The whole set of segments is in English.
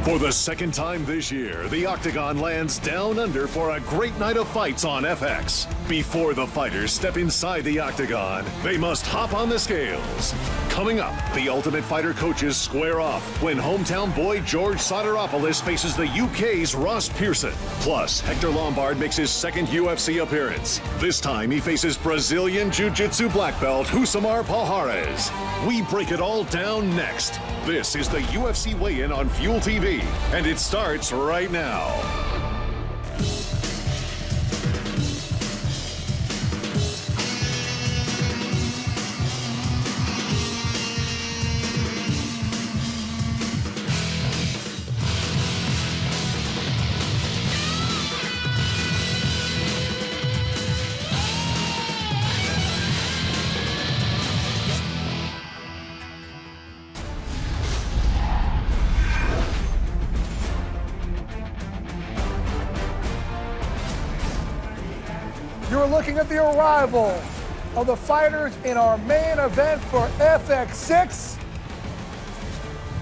For the second time this year, the Octagon lands down under for a great night of fights on FX. Before the fighters step inside the Octagon, they must hop on the scales. Coming up, the Ultimate Fighter coaches square off when hometown boy George Sotiropoulos faces the UK's Ross Pearson. Plus, Hector Lombard makes his second UFC appearance. This time, he faces Brazilian Jiu-Jitsu black belt Rousimar Palhares. We break it all down next. This is the UFC weigh-in on Fuel TV, and it starts right now. You're looking at the arrival of the fighters in our main event for FX6.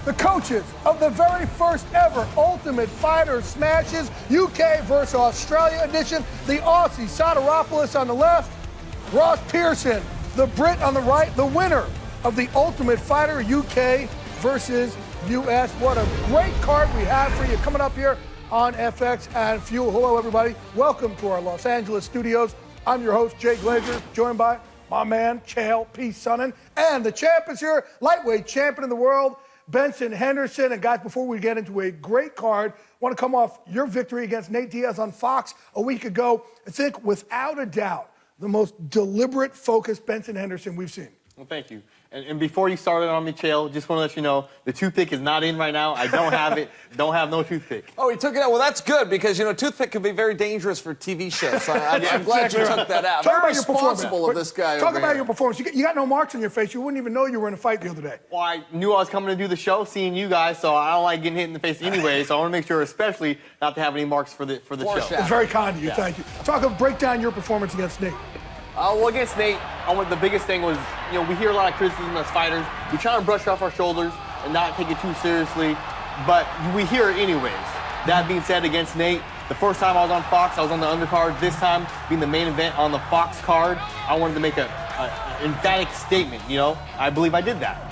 The coaches of the very first ever Ultimate Fighter Smashes UK versus Australia edition. The Aussie Sotiropoulos on the left, Ross Pearson, the Brit on the right, the winner of the Ultimate Fighter UK versus US. What a great card we have for you coming up here on FX and Fuel. Hello, everybody. Welcome to our Los Angeles studios. I'm your host, Jay Glazer, joined by my man, Chael P. Sonnen. And the champ is here, lightweight champion of the world, Benson Henderson. And guys, before we get into a great card, I want to come off your victory against Nate Diaz on Fox a week ago. I think, without a doubt, the most deliberate, focused Benson Henderson we've seen. Well, thank you. And before you started on me, Chael, just want to let you know, the toothpick is not in right now. I don't have it. Don't have no toothpick. Oh, he took it out. Well, that's good because, you know, toothpick can be very dangerous for TV shows. So I'm glad you took that out. Talk Very about your performance. responsible of this guy Talk over about here. your performance. You got no marks on your face. You wouldn't even know you were in a fight the other day. Well, I knew I was coming to do the show, seeing you guys, so I don't like getting hit in the face anyway. So I want to make sure, especially, not to have any marks for the show. It's very kind of you. Yeah. Thank you. Break down your performance against Nate. Well, against Nate, the biggest thing was, you know, we hear a lot of criticism as fighters. We try to brush off our shoulders and not take it too seriously, but we hear it anyways. That being said, against Nate, the first time I was on Fox, I was on the undercard. This time, being the main event on the Fox card, I wanted to make an emphatic statement, you know? I believe I did that.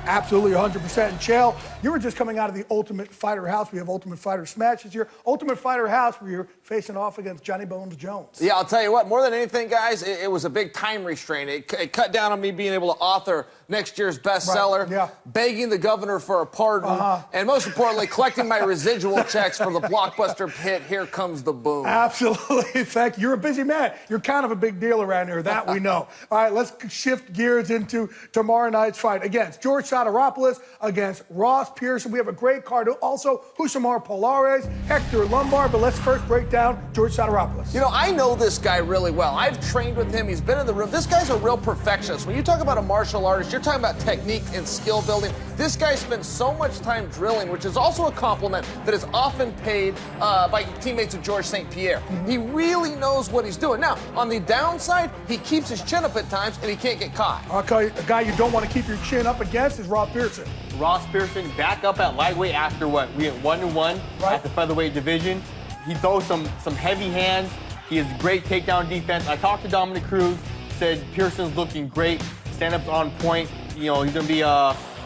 Absolutely, 100%. And Chael, you were just coming out of the Ultimate Fighter House. We have Ultimate Fighter Smashes here. Ultimate Fighter House, where you're facing off against Johnny Bones Jones. Yeah, I'll tell you what, more than anything, guys, it was a big time restraint. It cut down on me being able to author next year's bestseller, begging the governor for a pardon, and most importantly, collecting my residual checks for the blockbuster hit, Here Comes the Boom. Absolutely. In fact, you're a busy man. You're kind of a big deal around here, that we know. All right, let's shift gears into tomorrow night's fight against George Sotiropoulos against Ross Pearson. We have a great card. Also, Rousimar Palhares, Hector Lombard. But let's first break down George Sotiropoulos. You know, I know this guy really well. I've trained with him. He's been in the room. This guy's a real perfectionist. When you talk about a martial artist, you're talking about technique and skill building. This guy spends so much time drilling, which is also a compliment that is often paid by teammates of George St. Pierre. He really knows what he's doing. Now, on the downside, he keeps his chin up at times and he can't get caught. I'll tell you, a guy you don't want to keep your chin up against is Ross Pearson. Ross Pearson back up at lightweight after what? We went 1-1 at the featherweight division. He throws some heavy hands. He has great takedown defense. I talked to Dominic Cruz, said Pearson's looking great. Stand-up's on point. You know, he's going to be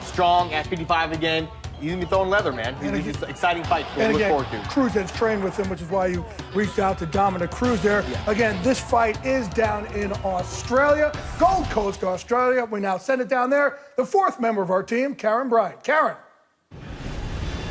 strong at 55 again. He's going to be throwing leather, man. It's an exciting fight to look forward to. Cruz has trained with him, which is why you reached out to Dominic Cruz there. Yeah. Again, this fight is down in Australia, Gold Coast, Australia. We now send it down there. The fourth member of our team, Karen Bryant. Karen.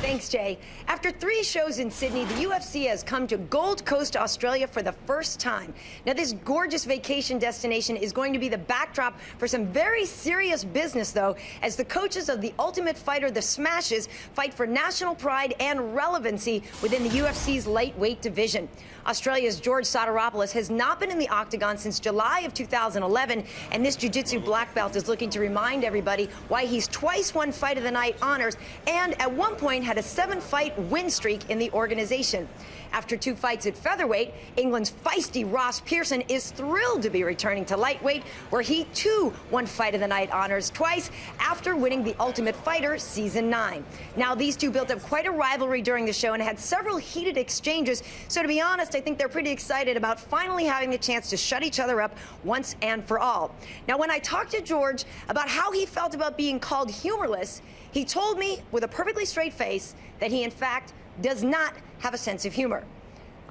Thanks, Jay. After 3 shows in Sydney, the UFC has come to Gold Coast, Australia for the first time. Now, this gorgeous vacation destination is going to be the backdrop for some very serious business, though, as the coaches of the Ultimate Fighter, the Smashes, fight for national pride and relevancy within the UFC's lightweight division. Australia's George Sotiropoulos has not been in the octagon since July of 2011, and this jiu-jitsu black belt is looking to remind everybody why he's twice won Fight of the Night honors and at one point had a 7-fight win streak in the organization. After 2 fights at featherweight, England's feisty Ross Pearson is thrilled to be returning to lightweight, where he too won Fight of the Night honors twice after winning The Ultimate Fighter Season 9. Now, these two built up quite a rivalry during the show and had several heated exchanges, so to be honest, I think they're pretty excited about finally having the chance to shut each other up once and for all. Now, when I talked to George about how he felt about being called humorless, he told me with a perfectly straight face that he, in fact, does not have a sense of humor.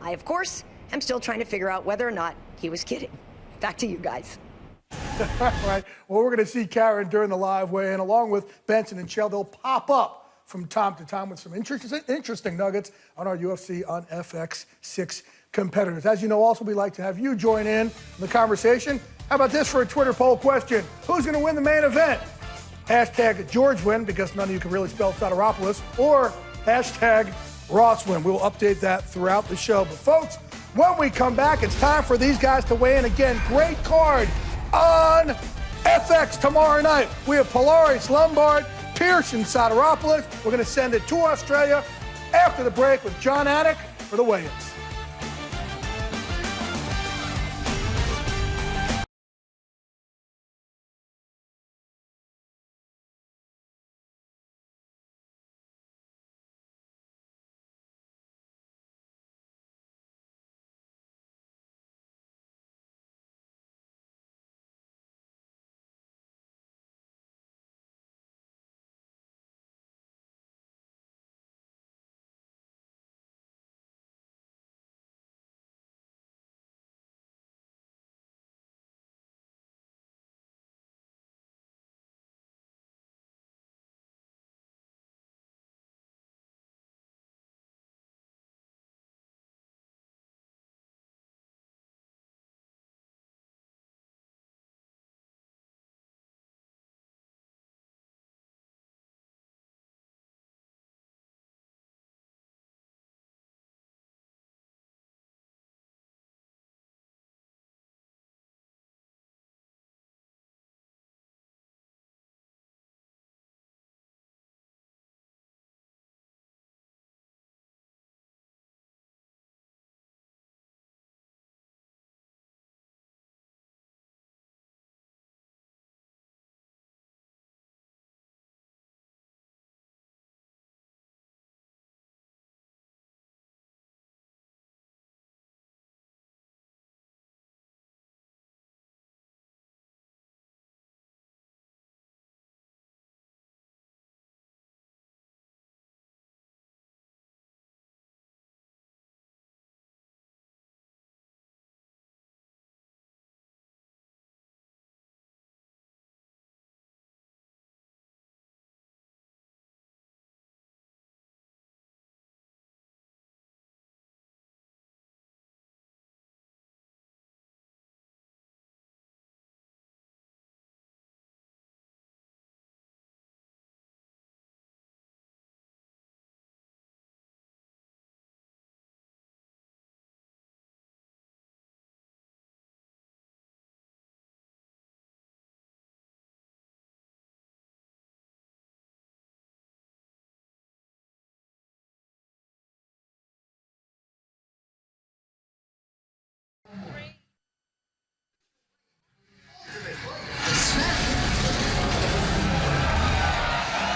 I, of course, am still trying to figure out whether or not he was kidding. Back to you guys. All right. Well, we're going to see Karen during the live weigh-in, along with Benson and Chell. They'll pop up from time to time with some interesting nuggets on our UFC on FX6 competitors. As you know, also, we like to have you join in the conversation. How about this for a Twitter poll question? Who's going to win the main event? Hashtag George win, because none of you can really spell Sotiropoulos, or hashtag Ross win. We'll update that throughout the show. But folks, when we come back, it's time for these guys to weigh in again. Great card on FX tomorrow night. We have Pilares, Lombard, Pearson, Sotiropoulos. We're going to send it to Australia after the break with John Anik for the weigh-ins.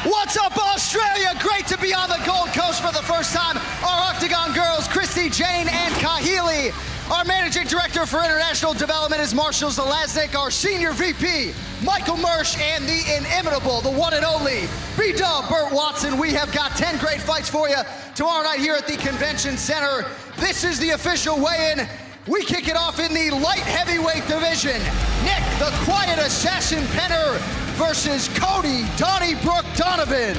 What's up, Australia? Great to be on the Gold Coast for the first time. Our Octagon girls, Christy, Jane, and Kahili. Our Managing Director for International Development is Marshall Zalaznik. Our Senior VP, Michael Mersch, and the inimitable, the one and only, B-Dub Burt Watson. We have got 10 great fights for you tomorrow night here at the Convention Center. This is the official weigh-in. We kick it off in the light heavyweight division. Nick, the Quiet Assassin Penner, versus Cody Donnybrook Donovan.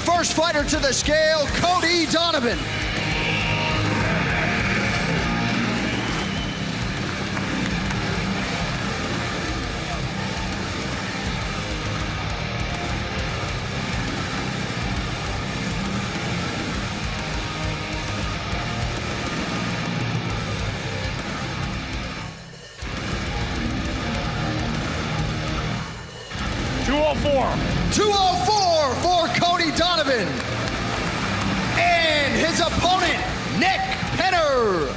First fighter to the scale, Cody Donovan. $204 for Cody Donovan. And his opponent, Nick Penner.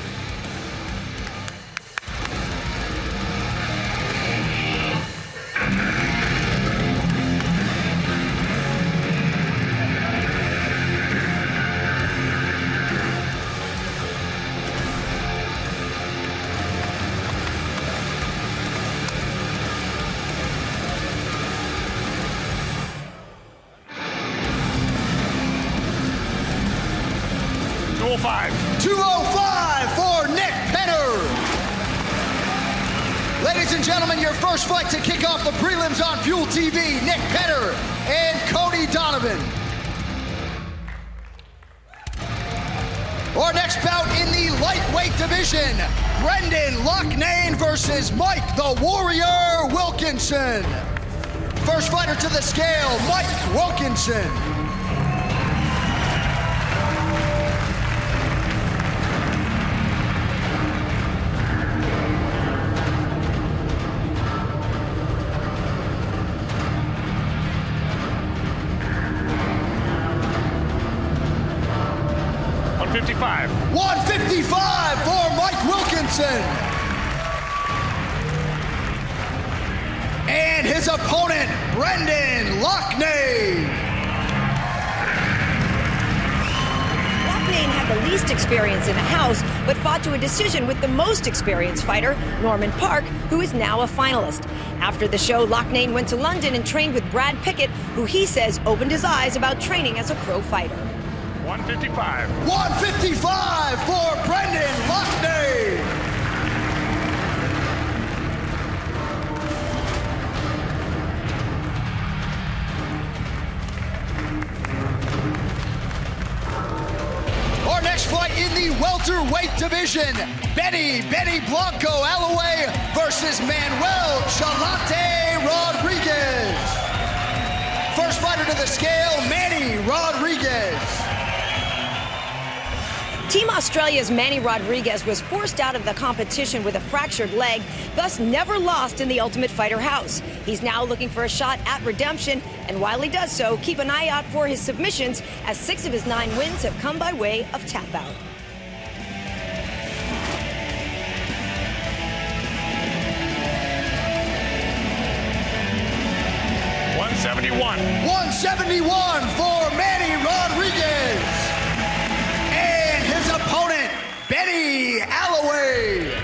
$205 for Nick Penner. Ladies and gentlemen, your first fight to kick off the prelims on Fuel TV, Nick Penner and Cody Donovan. Our next bout in the lightweight division, Brendan Loughnane versus Mike the Warrior Wilkinson. First fighter to the scale, Mike Wilkinson. $155 for Mike Wilkinson. And his opponent, Brendan Loughnane. Loughnane had the least experience in the house, but fought to a decision with the most experienced fighter, Norman PARKE, who is now a finalist. After the show, Loughnane went to London and trained with Brad Pickett, who he says opened his eyes about training as a pro fighter. $155 for Brendan Loughnane. Our next fight in the welterweight division, Benny Blanco Alloway versus Manuel Chalante Rodriguez. First fighter to the scale, Manny Rodriguez. Team Australia's Manny Rodriguez was forced out of the competition with a fractured leg, thus never lost in the Ultimate Fighter house. He's now looking for a shot at redemption, and while he does so, keep an eye out for his submissions, as 6 of his 9 wins have come by way of tap out. $171 for Manny Rodriguez. And his opponent, Benny Alloway.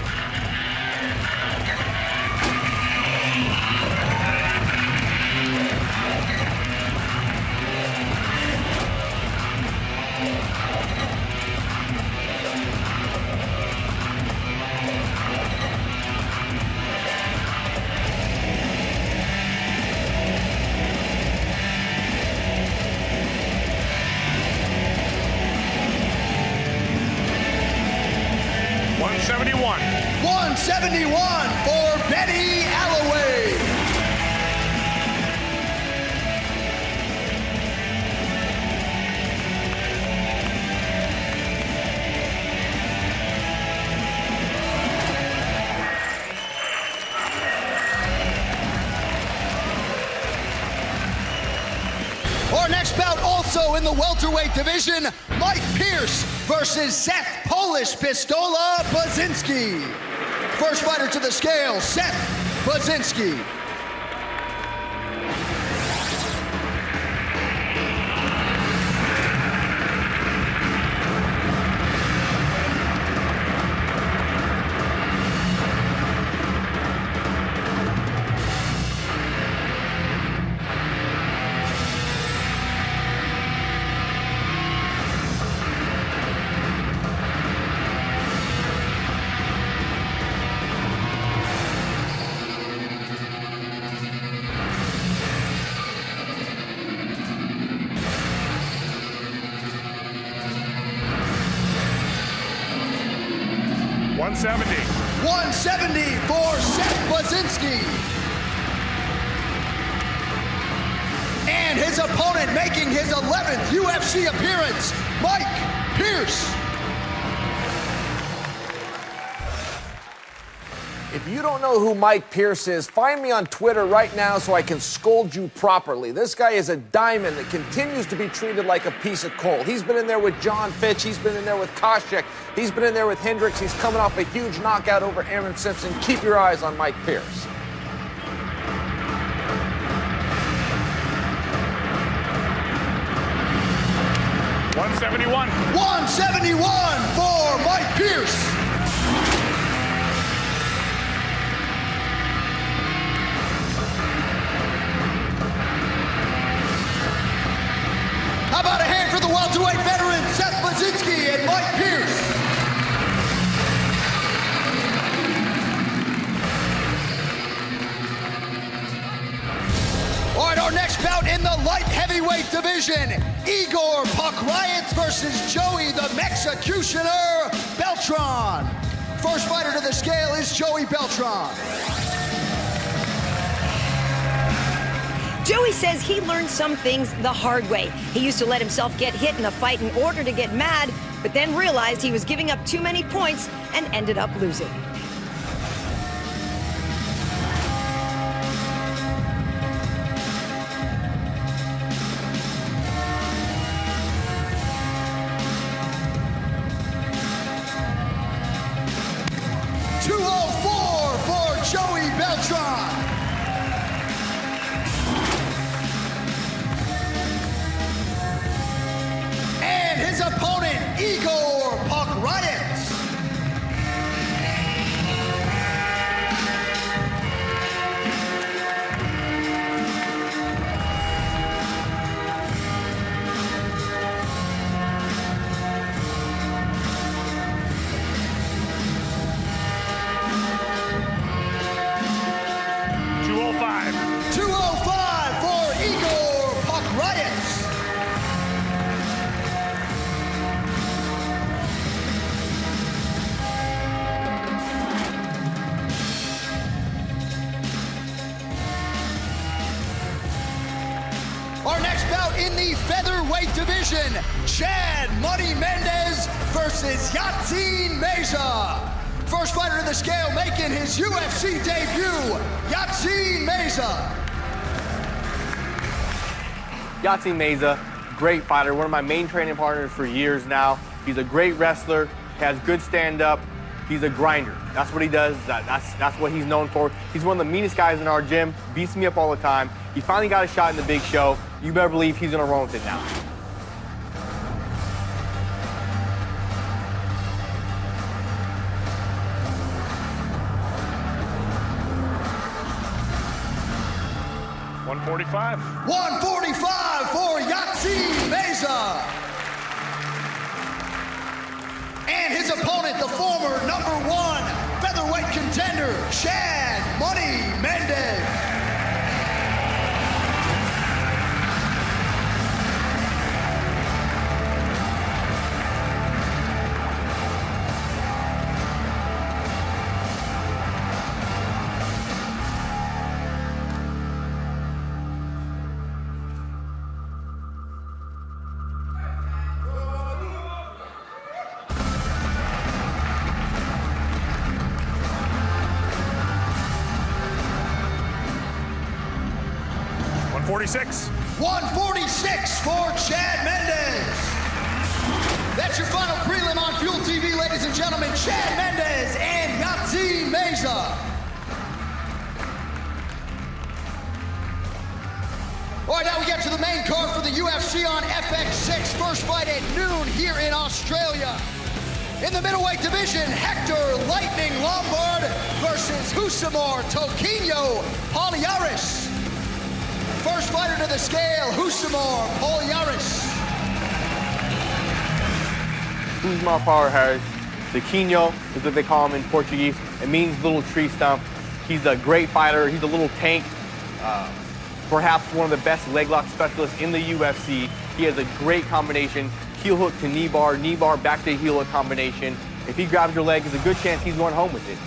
$171 for Benny Alloway. Our next bout also in the welterweight division, Mike Pierce versus Seth Polish Pistola Baczynski. First fighter to the scale, Seth Baczynski. $170 for Seth Baczynski. And his opponent making his 11th UFC appearance, Mike Pierce. If you don't know who Mike Pearson is, find me on Twitter right now so I can scold you properly. This guy is a diamond that continues to be treated like a piece of coal. He's been in there with John Fitch. He's been in there with Koscheck. He's been in there with Hendricks. He's coming off a huge knockout over Aaron Simpson. Keep your eyes on Mike Pearson. $171. 171 for Mike Pearson. How about a hand for the welterweight veteran Seth Baczynski and Mike Pearson? All right, our next bout in the light heavyweight division, Igor Pokrayets versus Joey the Mexicutioner Beltran. First fighter to the scale is Joey Beltran. Joey says he learned some things the hard way. He used to let himself get hit in a fight in order to get mad, but then realized he was giving up too many points and ended up losing. Joey Beltran. And his opponent, Igor Pokrayets. Our next bout in the featherweight division, Chad Money Mendez versus Yatsin Meza. First fighter to the scale making his UFC debut, Yatsin Meza. Yatsin Meza, great fighter, one of my main training partners for years now. He's a great wrestler, has good stand-up. He's a grinder. That's what he does. That's what he's known for. He's one of the meanest guys in our gym, beats me up all the time. He finally got a shot in the big show. You better believe he's gonna run with it now. $145. 145 for Yatsin Meza. And his opponent, the former #1 featherweight contender, Chad Money Mendez. $146. 146 for Chad Mendez. That's your final prelim on Fuel TV, ladies and gentlemen. Chad Mendez and Yatsin Meza. All right, now we get to the main card for the UFC on FX6. First fight at noon here in Australia. In the middleweight division, Hector Lightning Lombard versus Husamar Toquinho Palhares. First fighter to the scale, Husamar Palhares. Husamar Palhares, Toquinho is what they call him in Portuguese. It means little tree stump. He's a great fighter. He's a little tank. Perhaps one of the best leg lock specialists in the UFC. He has a great combination, heel hook to knee bar back to heel hook combination. If he grabs your leg, there's a good chance he's going home with it.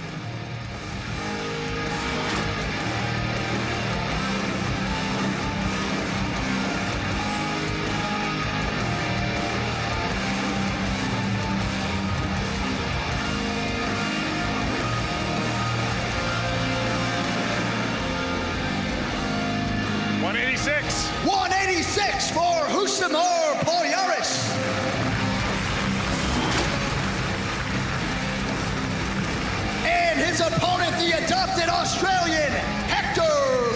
for Sotiropoulos. And his opponent, the adopted Australian, Hector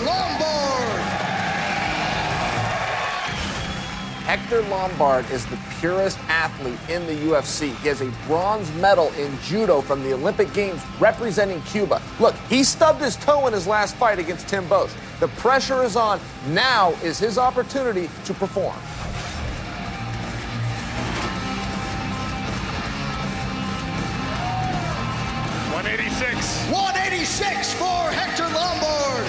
Lombard. Hector Lombard is the purest athlete in the UFC. He has a bronze medal in judo from the Olympic Games representing Cuba. Look, he stubbed his toe in his last fight against Tim Bosch. The pressure is on. Now is his opportunity to perform. $186 for Hector Lombard.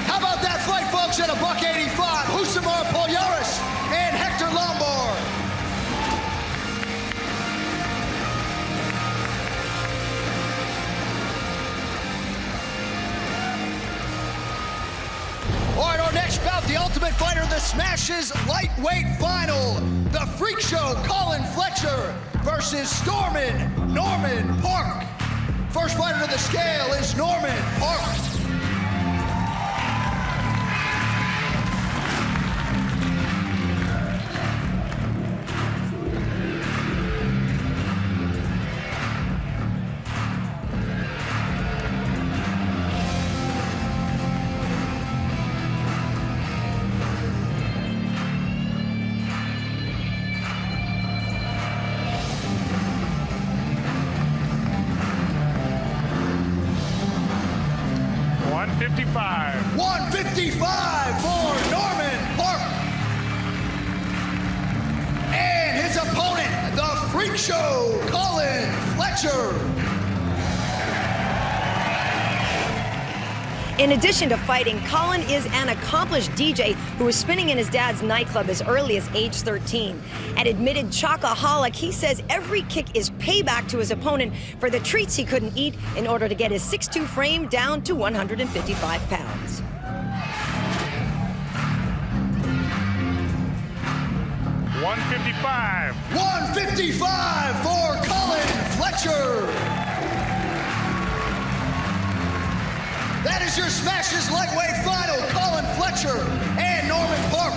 How about that fight, folks, at a $185? Sotiropoulos and Hector Lombard. All right, our next bout, the Ultimate Fighter, the Smashes lightweight final. The Freak Show, Colin Fletcher versus Norman Parke. First fighter to the scale is Norman Parke. $155 for Norman Parke. And his opponent, the Freak Show, Colin Fletcher. In addition to fighting, Colin is an accomplished DJ who was spinning in his dad's nightclub as early as age 13. An admitted chocoholic, he says every kick is payback to his opponent for the treats he couldn't eat in order to get his 6'2" frame down to 155 pounds. $155 for Colin Fletcher. That is your Smashes lightweight final, Colin Fletcher and Norman Parke.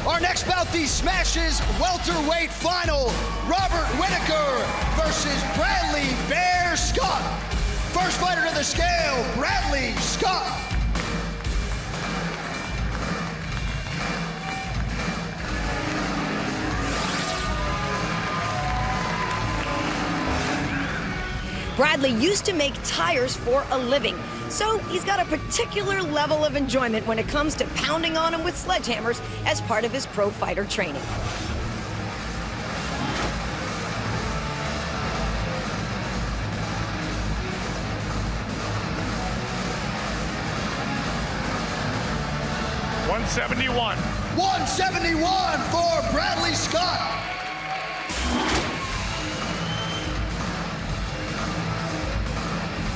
Our next bout, the Smashes welterweight final, Robert Whittaker versus Bradley Bear Scott. First fighter to the scale, Bradley Scott. Bradley used to make tires for a living, so he's got a particular level of enjoyment when it comes to pounding on him with sledgehammers as part of his pro fighter training. $171 for Bradley Scott.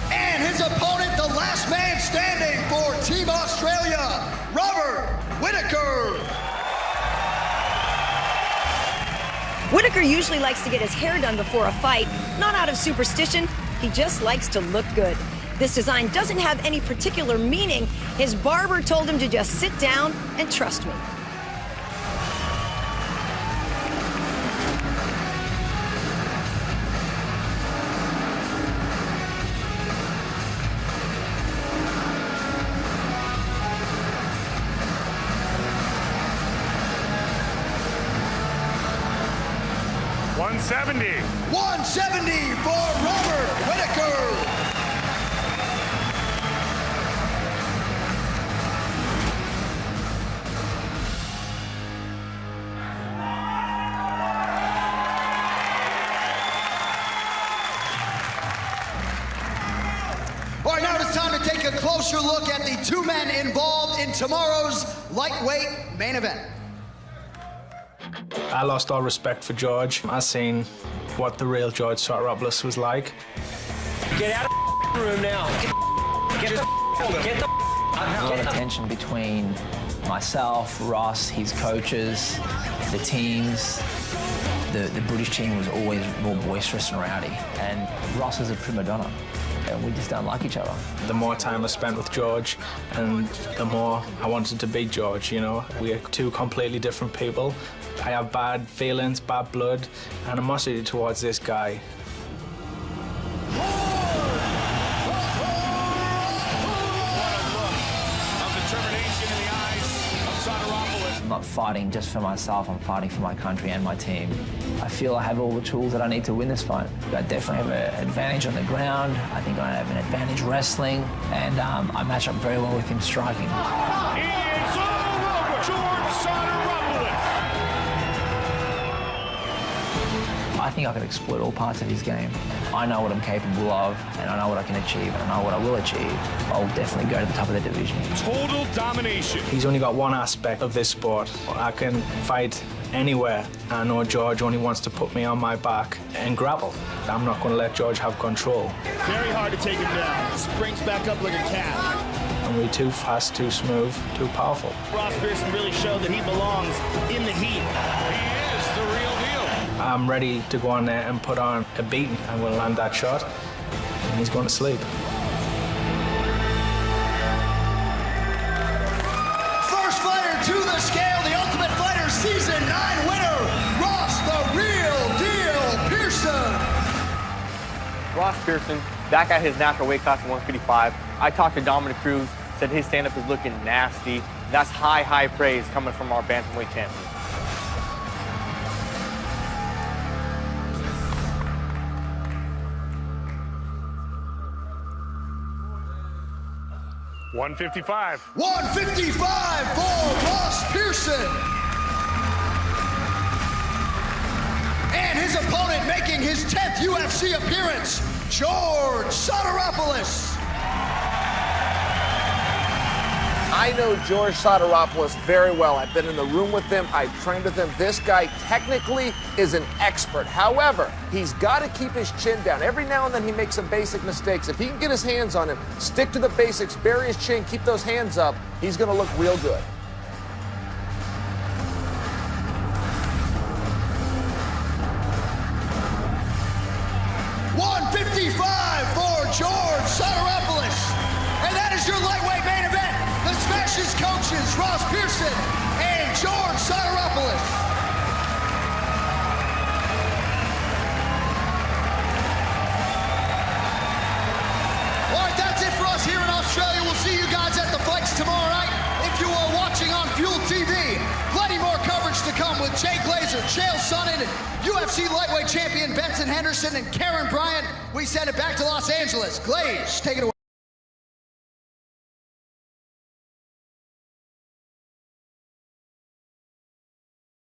And his opponent, the last man standing for Team Australia, Robert Whittaker. Whittaker usually likes to get his hair done before a fight, not out of superstition, he just likes to look good. This design doesn't have any particular meaning. His barber told him to just sit down and trust me. $170 for Robert Whittaker. All right, now it's time to take a closer look at the two men involved in tomorrow's lightweight main event. I lost all respect for George. I seen what the real George Sotiropoulos was like. Get out of the room now. Get the A lot of tension between myself, Ross, his coaches, the teams. The British team was always more boisterous and rowdy, and Ross is a prima donna, and we just don't like each other. The more time I spent with George, and the more I wanted to beat George, you know. We are two completely different people. I have bad feelings, bad blood, animosity towards this guy. I'm not fighting just for myself, I'm fighting for my country and my team. I feel I have all the tools that I need to win this fight. I definitely have an advantage on the ground. I think I have an advantage wrestling, and I match up very well with him striking. It's all over. George Sotiropoulos. I think I can exploit all parts of his game. I know what I'm capable of, and I know what I can achieve, and I know what I will achieve. I'll definitely go to the top of the division. Total domination. He's only got one aspect of this sport. I can fight anywhere. I know George only wants to put me on my back and grapple. I'm not going to let George have control. Very hard to take him down. Springs back up like a cat. I'm really too fast, too smooth, too powerful. Ross Pearson really showed that he belongs in the heat. He is the real deal. I'm ready to go on there and put on a beating. I'm going to land that shot, and he's going to sleep. First fighter to the scale, the Ultimate Fighter Season 9 winner, Ross the Real Deal Pearson. Ross Pearson, back at his natural weight class of 155. I talked to Dominic Cruz, said his stand-up is looking nasty. That's high, high praise coming from our bantamweight champion. $155. 155 for Ross Pearson. And his opponent making his 10th UFC appearance, George Sotiropoulos. I know George Sotiropoulos very well. I've been in the room with him. I've trained with him. This guy technically is an expert. However, he's got to keep his chin down. Every now and then he makes some basic mistakes. If he can get his hands on him, stick to the basics, bury his chin, keep those hands up, he's going to look real good. $155 for George Sotiropoulos. And that is your lightweight main event. The Smash's coaches, Ross Pearson and George Sotiropoulos. All right, that's it for us here in Australia. We'll see you guys at the Flex tomorrow night. If you are watching on Fuel TV, plenty more coverage to come with Jay Glazer, Chael Sonnen, UFC lightweight champion Benson Henderson, and Karen Bryant. We send it back to Los Angeles. Glaze, take it away.